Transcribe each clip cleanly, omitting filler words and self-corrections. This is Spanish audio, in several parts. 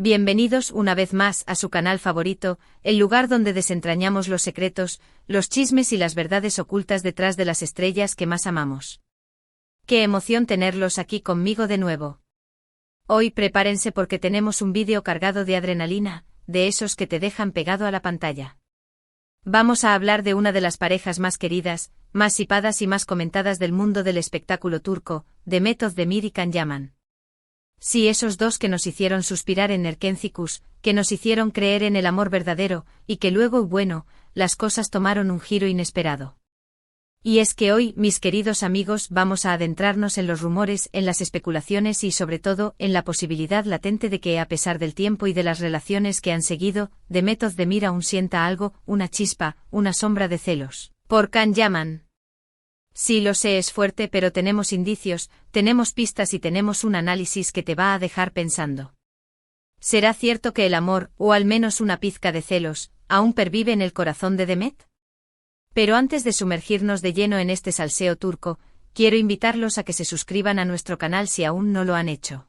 Bienvenidos una vez más a su canal favorito, el lugar donde desentrañamos los secretos, los chismes y las verdades ocultas detrás de las estrellas que más amamos. ¡Qué emoción tenerlos aquí conmigo de nuevo! Hoy prepárense porque tenemos un vídeo cargado de adrenalina, de esos que te dejan pegado a la pantalla. Vamos a hablar de una de las parejas más queridas, más hipadas y más comentadas del mundo del espectáculo turco, Demet Özdemir y Can Yaman. Sí, esos dos que nos hicieron suspirar en Erkencikus, que nos hicieron creer en el amor verdadero, y que luego, bueno, las cosas tomaron un giro inesperado. Y es que hoy, mis queridos amigos, vamos a adentrarnos en los rumores, en las especulaciones y sobre todo, en la posibilidad latente de que a pesar del tiempo y de las relaciones que han seguido, Demet Özdemir aún sienta algo, una chispa, una sombra de celos, por Can Yaman. Sí, lo sé, es fuerte, pero tenemos indicios, tenemos pistas y tenemos un análisis que te va a dejar pensando. ¿Será cierto que el amor, o al menos una pizca de celos, aún pervive en el corazón de Demet? Pero antes de sumergirnos de lleno en este salseo turco, quiero invitarlos a que se suscriban a nuestro canal si aún no lo han hecho.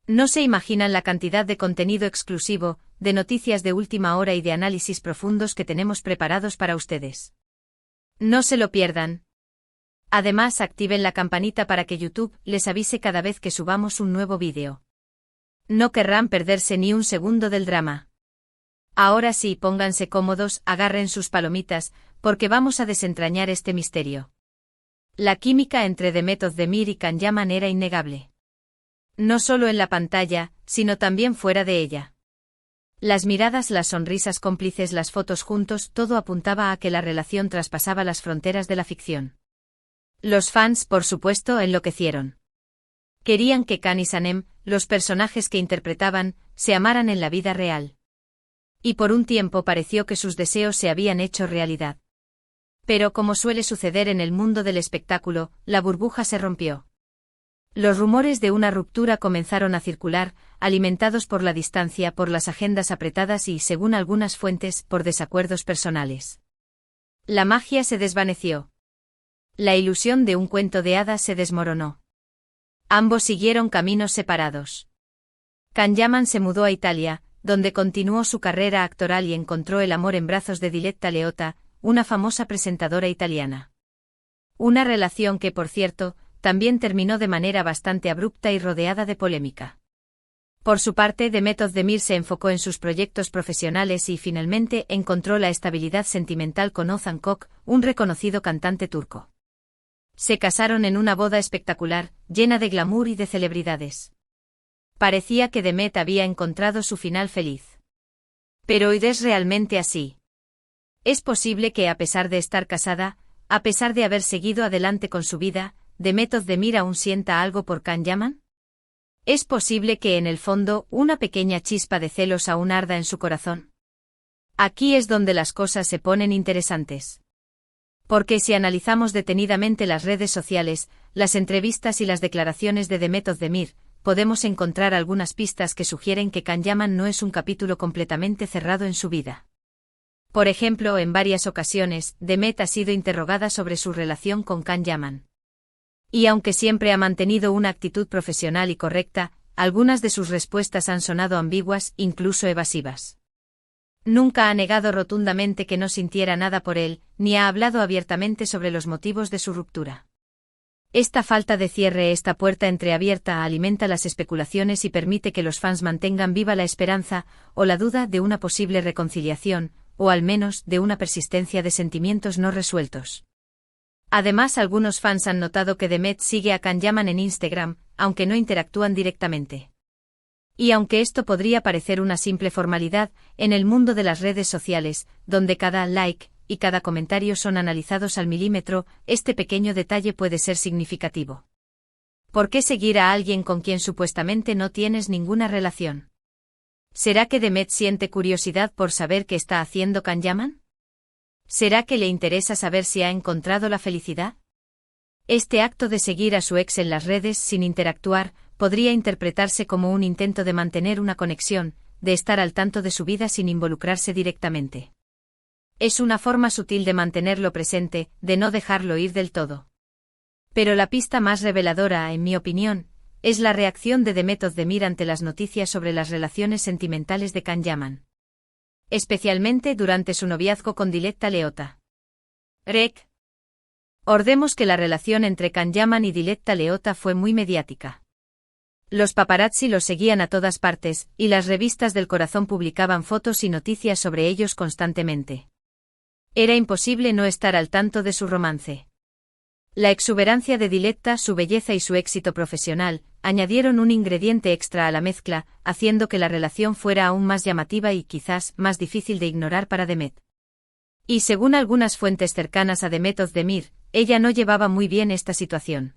No se imaginan la cantidad de contenido exclusivo, de noticias de última hora y de análisis profundos que tenemos preparados para ustedes. No se lo pierdan. Además, activen la campanita para que YouTube les avise cada vez que subamos un nuevo vídeo. No querrán perderse ni un segundo del drama. Ahora sí, pónganse cómodos, agarren sus palomitas, porque vamos a desentrañar este misterio. La química entre Demet Özdemir y Can Yaman era innegable. No solo en la pantalla, sino también fuera de ella. Las miradas, las sonrisas cómplices, las fotos juntos, todo apuntaba a que la relación traspasaba las fronteras de la ficción. Los fans, por supuesto, enloquecieron. Querían que Can y Sanem, los personajes que interpretaban, se amaran en la vida real. Y por un tiempo pareció que sus deseos se habían hecho realidad. Pero como suele suceder en el mundo del espectáculo, la burbuja se rompió. Los rumores de una ruptura comenzaron a circular, alimentados por la distancia, por las agendas apretadas y, según algunas fuentes, por desacuerdos personales. La magia se desvaneció. La ilusión de un cuento de hadas se desmoronó. Ambos siguieron caminos separados. Can Yaman se mudó a Italia, donde continuó su carrera actoral y encontró el amor en brazos de Diletta Leotta, una famosa presentadora italiana. Una relación que, por cierto, también terminó de manera bastante abrupta y rodeada de polémica. Por su parte, Demet Özdemir se enfocó en sus proyectos profesionales y finalmente encontró la estabilidad sentimental con Ozan Koç, un reconocido cantante turco. Se casaron en una boda espectacular, llena de glamour y de celebridades. Parecía que Demet había encontrado su final feliz. Pero ¿es realmente así? ¿Es posible que a pesar de estar casada, a pesar de haber seguido adelante con su vida, Demet Özdemir aún sienta algo por Can Yaman? ¿Es posible que en el fondo una pequeña chispa de celos aún arda en su corazón? Aquí es donde las cosas se ponen interesantes. Porque si analizamos detenidamente las redes sociales, las entrevistas y las declaraciones de Demet Özdemir, podemos encontrar algunas pistas que sugieren que Can Yaman no es un capítulo completamente cerrado en su vida. Por ejemplo, en varias ocasiones, Demet ha sido interrogada sobre su relación con Can Yaman. Y aunque siempre ha mantenido una actitud profesional y correcta, algunas de sus respuestas han sonado ambiguas, incluso evasivas. Nunca ha negado rotundamente que no sintiera nada por él, ni ha hablado abiertamente sobre los motivos de su ruptura. Esta falta de cierre, esta puerta entreabierta alimenta las especulaciones y permite que los fans mantengan viva la esperanza, o la duda de una posible reconciliación, o al menos de una persistencia de sentimientos no resueltos. Además, algunos fans han notado que Demet sigue a Can Yaman en Instagram, aunque no interactúan directamente. Y aunque esto podría parecer una simple formalidad, en el mundo de las redes sociales, donde cada like y cada comentario son analizados al milímetro, este pequeño detalle puede ser significativo. ¿Por qué seguir a alguien con quien supuestamente no tienes ninguna relación? ¿Será que Demet siente curiosidad por saber qué está haciendo Can Yaman? ¿Será que le interesa saber si ha encontrado la felicidad? Este acto de seguir a su ex en las redes sin interactuar podría interpretarse como un intento de mantener una conexión, de estar al tanto de su vida sin involucrarse directamente. Es una forma sutil de mantenerlo presente, de no dejarlo ir del todo. Pero la pista más reveladora, en mi opinión, es la reacción de Demet Özdemir ante las noticias sobre las relaciones sentimentales de Can Yaman. Especialmente durante su noviazgo con Dilek Leota. Rec. Recordemos que la relación entre Can Yaman y Dilek Leota fue muy mediática. Los paparazzi los seguían a todas partes, y las revistas del corazón publicaban fotos y noticias sobre ellos constantemente. Era imposible no estar al tanto de su romance. La exuberancia de Dilek, su belleza y su éxito profesional, añadieron un ingrediente extra a la mezcla, haciendo que la relación fuera aún más llamativa y quizás más difícil de ignorar para Demet. Y según algunas fuentes cercanas a Demet Özdemir, ella no llevaba muy bien esta situación.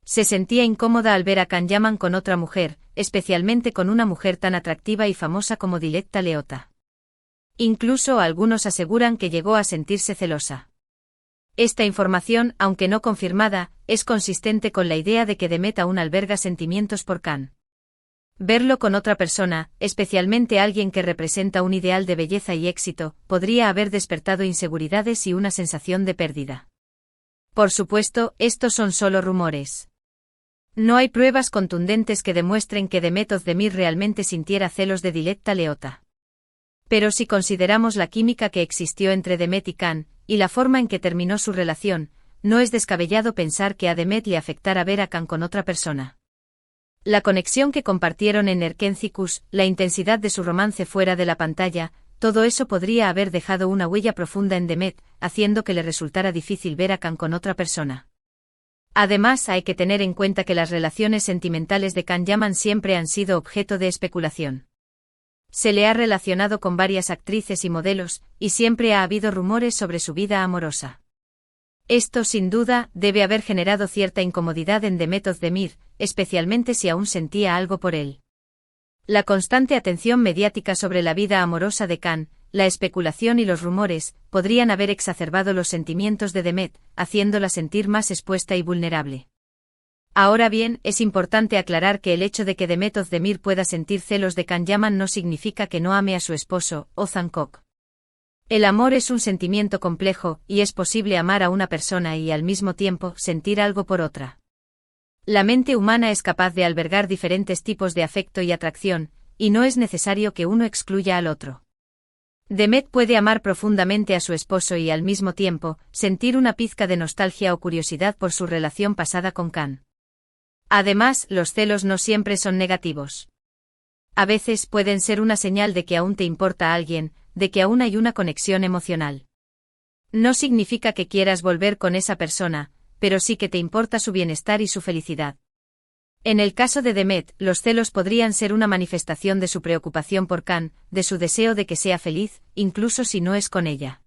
Se sentía incómoda al ver a Can Yaman con otra mujer, especialmente con una mujer tan atractiva y famosa como Dilek Leota. Incluso algunos aseguran que llegó a sentirse celosa. Esta información, aunque no confirmada, es consistente con la idea de que Demet aún alberga sentimientos por Can. Verlo con otra persona, especialmente alguien que representa un ideal de belleza y éxito, podría haber despertado inseguridades y una sensación de pérdida. Por supuesto, estos son solo rumores. No hay pruebas contundentes que demuestren que Demet Özdemir realmente sintiera celos de Dilek Leota. Pero si consideramos la química que existió entre Demet y Can, y la forma en que terminó su relación, no es descabellado pensar que a Demet le afectara ver a Can con otra persona. La conexión que compartieron en Erkencikus, la intensidad de su romance fuera de la pantalla, todo eso podría haber dejado una huella profunda en Demet, haciendo que le resultara difícil ver a Can con otra persona. Además, hay que tener en cuenta que las relaciones sentimentales de Can Yaman siempre han sido objeto de especulación. Se le ha relacionado con varias actrices y modelos, y siempre ha habido rumores sobre su vida amorosa. Esto, sin duda, debe haber generado cierta incomodidad en Demet Özdemir, especialmente si aún sentía algo por él. La constante atención mediática sobre la vida amorosa de Can, la especulación y los rumores, podrían haber exacerbado los sentimientos de Demet, haciéndola sentir más expuesta y vulnerable. Ahora bien, es importante aclarar que el hecho de que Demet Özdemir pueda sentir celos de Can Yaman no significa que no ame a su esposo, Ozan Kok. El amor es un sentimiento complejo, y es posible amar a una persona y al mismo tiempo sentir algo por otra. La mente humana es capaz de albergar diferentes tipos de afecto y atracción, y no es necesario que uno excluya al otro. Demet puede amar profundamente a su esposo y al mismo tiempo sentir una pizca de nostalgia o curiosidad por su relación pasada con Can. Además, los celos no siempre son negativos. A veces pueden ser una señal de que aún te importa a alguien, de que aún hay una conexión emocional. No significa que quieras volver con esa persona, pero sí que te importa su bienestar y su felicidad. En el caso de Demet, los celos podrían ser una manifestación de su preocupación por Can, de su deseo de que sea feliz, incluso si no es con ella.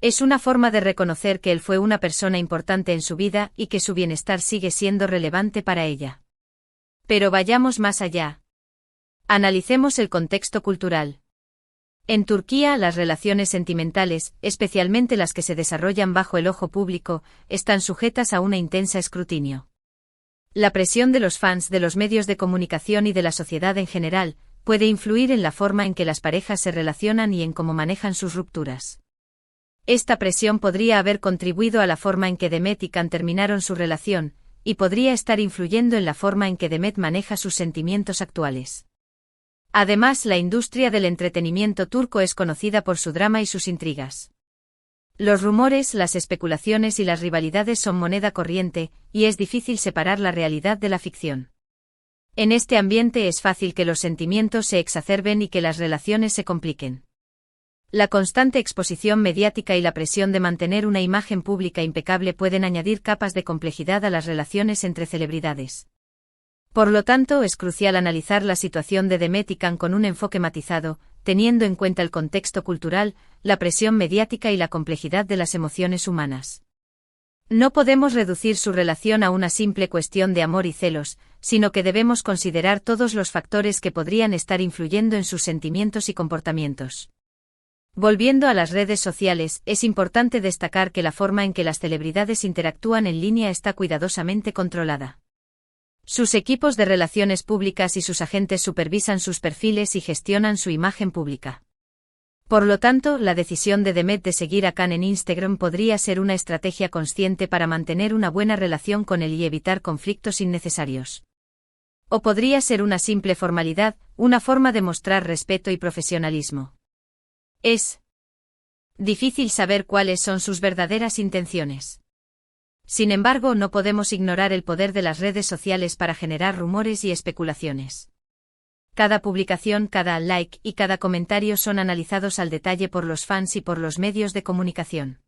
Es una forma de reconocer que él fue una persona importante en su vida y que su bienestar sigue siendo relevante para ella. Pero vayamos más allá. Analicemos el contexto cultural. En Turquía, las relaciones sentimentales, especialmente las que se desarrollan bajo el ojo público, están sujetas a un intenso escrutinio. La presión de los fans, de los medios de comunicación y de la sociedad en general, puede influir en la forma en que las parejas se relacionan y en cómo manejan sus rupturas. Esta presión podría haber contribuido a la forma en que Demet y Can terminaron su relación, y podría estar influyendo en la forma en que Demet maneja sus sentimientos actuales. Además, la industria del entretenimiento turco es conocida por su drama y sus intrigas. Los rumores, las especulaciones y las rivalidades son moneda corriente, y es difícil separar la realidad de la ficción. En este ambiente es fácil que los sentimientos se exacerben y que las relaciones se compliquen. La constante exposición mediática y la presión de mantener una imagen pública impecable pueden añadir capas de complejidad a las relaciones entre celebridades. Por lo tanto, es crucial analizar la situación de Demet y Can con un enfoque matizado, teniendo en cuenta el contexto cultural, la presión mediática y la complejidad de las emociones humanas. No podemos reducir su relación a una simple cuestión de amor y celos, sino que debemos considerar todos los factores que podrían estar influyendo en sus sentimientos y comportamientos. Volviendo a las redes sociales, es importante destacar que la forma en que las celebridades interactúan en línea está cuidadosamente controlada. Sus equipos de relaciones públicas y sus agentes supervisan sus perfiles y gestionan su imagen pública. Por lo tanto, la decisión de Demet de seguir a Can en Instagram podría ser una estrategia consciente para mantener una buena relación con él y evitar conflictos innecesarios. O podría ser una simple formalidad, una forma de mostrar respeto y profesionalismo. Es difícil saber cuáles son sus verdaderas intenciones. Sin embargo, no podemos ignorar el poder de las redes sociales para generar rumores y especulaciones. Cada publicación, cada like y cada comentario son analizados al detalle por los fans y por los medios de comunicación.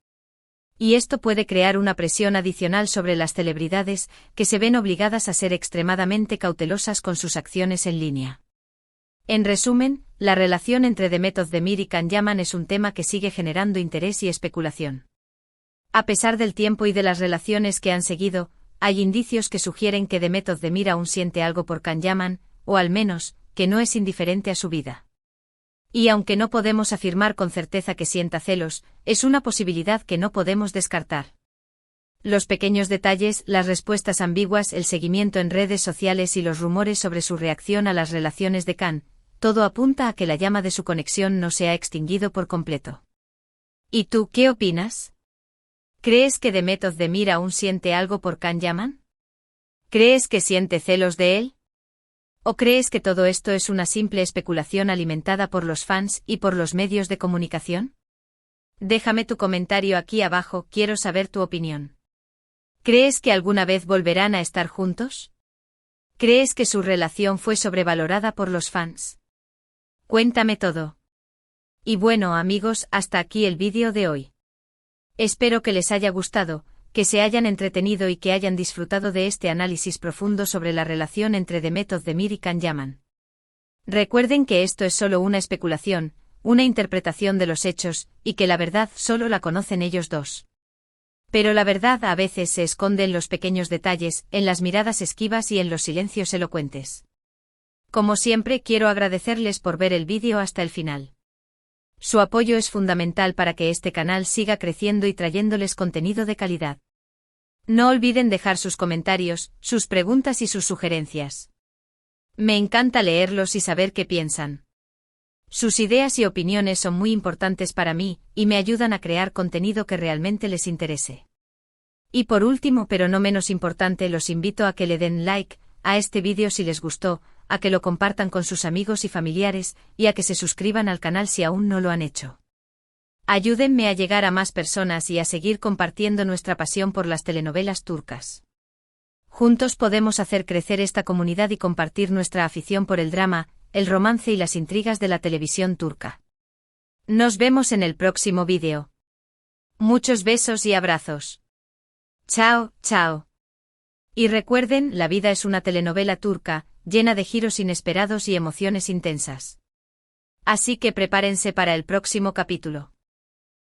Y esto puede crear una presión adicional sobre las celebridades, que se ven obligadas a ser extremadamente cautelosas con sus acciones en línea. En resumen, la relación entre Demet Özdemir y Can Yaman es un tema que sigue generando interés y especulación. A pesar del tiempo y de las relaciones que han seguido, hay indicios que sugieren que Demet Özdemir aún siente algo por Can Yaman, o al menos, que no es indiferente a su vida. Y aunque no podemos afirmar con certeza que sienta celos, es una posibilidad que no podemos descartar. Los pequeños detalles, las respuestas ambiguas, el seguimiento en redes sociales y los rumores sobre su reacción a las relaciones de Can, todo apunta a que la llama de su conexión no se ha extinguido por completo. ¿Y tú qué opinas? ¿Crees que Demet Özdemir aún siente algo por Can Yaman? ¿Crees que siente celos de él? ¿O crees que todo esto es una simple especulación alimentada por los fans y por los medios de comunicación? Déjame tu comentario aquí abajo, quiero saber tu opinión. ¿Crees que alguna vez volverán a estar juntos? ¿Crees que su relación fue sobrevalorada por los fans? Cuéntame todo. Y bueno, amigos, hasta aquí el vídeo de hoy. Espero que les haya gustado, que se hayan entretenido y que hayan disfrutado de este análisis profundo sobre la relación entre Demet Özdemir y Can Yaman. Recuerden que esto es solo una especulación, una interpretación de los hechos, y que la verdad solo la conocen ellos dos. Pero la verdad a veces se esconde en los pequeños detalles, en las miradas esquivas y en los silencios elocuentes. Como siempre, quiero agradecerles por ver el vídeo hasta el final. Su apoyo es fundamental para que este canal siga creciendo y trayéndoles contenido de calidad. No olviden dejar sus comentarios, sus preguntas y sus sugerencias. Me encanta leerlos y saber qué piensan. Sus ideas y opiniones son muy importantes para mí, y me ayudan a crear contenido que realmente les interese. Y por último, pero no menos importante, los invito a que le den like a este vídeo si les gustó, a que lo compartan con sus amigos y familiares, y a que se suscriban al canal si aún no lo han hecho. Ayúdenme a llegar a más personas y a seguir compartiendo nuestra pasión por las telenovelas turcas. Juntos podemos hacer crecer esta comunidad y compartir nuestra afición por el drama, el romance y las intrigas de la televisión turca. Nos vemos en el próximo vídeo. Muchos besos y abrazos. Chao, chao. Y recuerden, la vida es una telenovela turca, llena de giros inesperados y emociones intensas. Así que prepárense para el próximo capítulo.